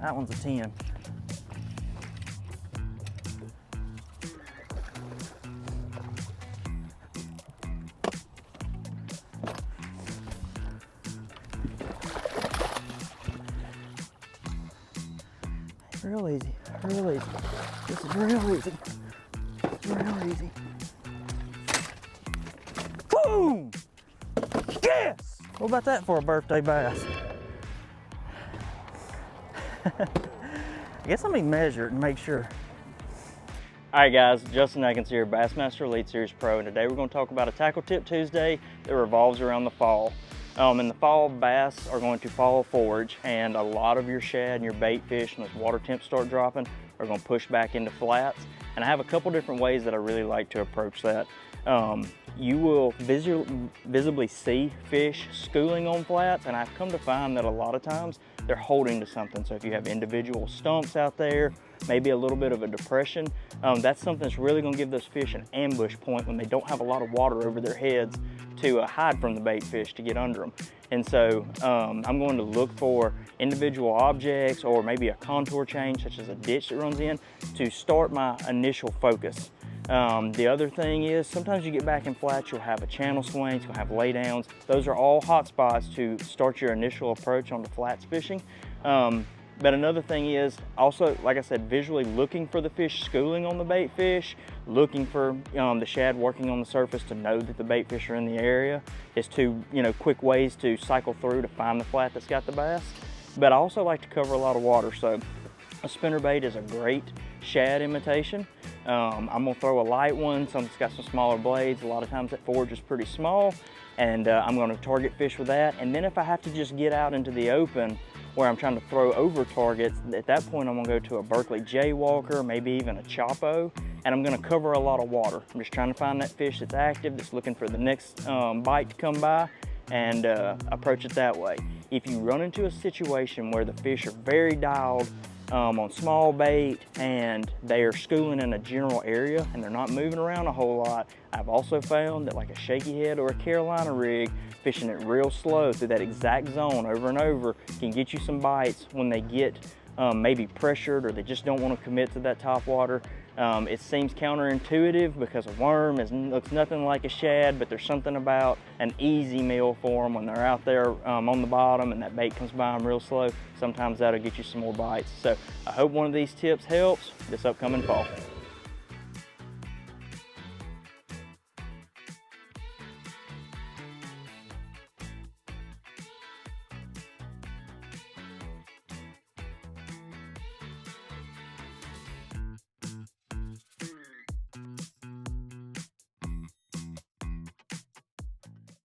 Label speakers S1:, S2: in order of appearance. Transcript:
S1: That one's a 10. Real easy, real easy. This is real easy. This is real easy. Boom! Yes! What about that for a birthday bass? I guess let me measure it and make sure. All right guys, Justin Atkins here, Bassmaster Elite Series Pro, and today we're going to talk about a Tackle Tip Tuesday that revolves around the fall. In the fall, bass are going to fall forage, and a lot of your shad and your bait fish, when those water temps start dropping, are going to push back into flats. And I have a couple different ways that I really like to approach that. You will visibly see fish schooling on flats, and I've come to find that a lot of times they're holding to something. So if you have individual stumps out there, maybe a little bit of a depression, that's something that's really going to give those fish an ambush point when they don't have a lot of water over their heads to hide from the bait fish to get under them. And so I'm going to look for individual objects or maybe a contour change such as a ditch that runs in to start my initial focus. The other thing is sometimes you get back in flats, you'll have a channel swing, you'll have laydowns. Those are all hot spots to start your initial approach on the flats fishing. But another thing is also, like I said, visually looking for the fish schooling on the bait fish, looking for the shad working on the surface to know that the bait fish are in the area is two quick ways to cycle through to find the flat that's got the bass. But I also like to cover a lot of water, so a spinnerbait is a great shad imitation. I'm gonna throw a light one, something that's got some smaller blades. A lot of times that forage is pretty small, and I'm gonna target fish with that. And then if I have to just get out into the open where I'm trying to throw over targets, at that point I'm gonna go to a Berkeley Jaywalker, maybe even a Chopo, and I'm gonna cover a lot of water. I'm just trying to find that fish that's active, that's looking for the next bite to come by, and approach it that way. If you run into a situation where the fish are very dialed on small bait and they are schooling in a general area and they're not moving around a whole lot, I've also found that like a shaky head or a Carolina rig, fishing it real slow through that exact zone over and over can get you some bites when they get maybe pressured or they just don't want to commit to that top water. It seems counterintuitive because a worm looks nothing like a shad, but there's something about an easy meal for them when they're out there on the bottom and that bait comes by them real slow. Sometimes that'll get you some more bites. So I hope one of these tips helps this upcoming fall.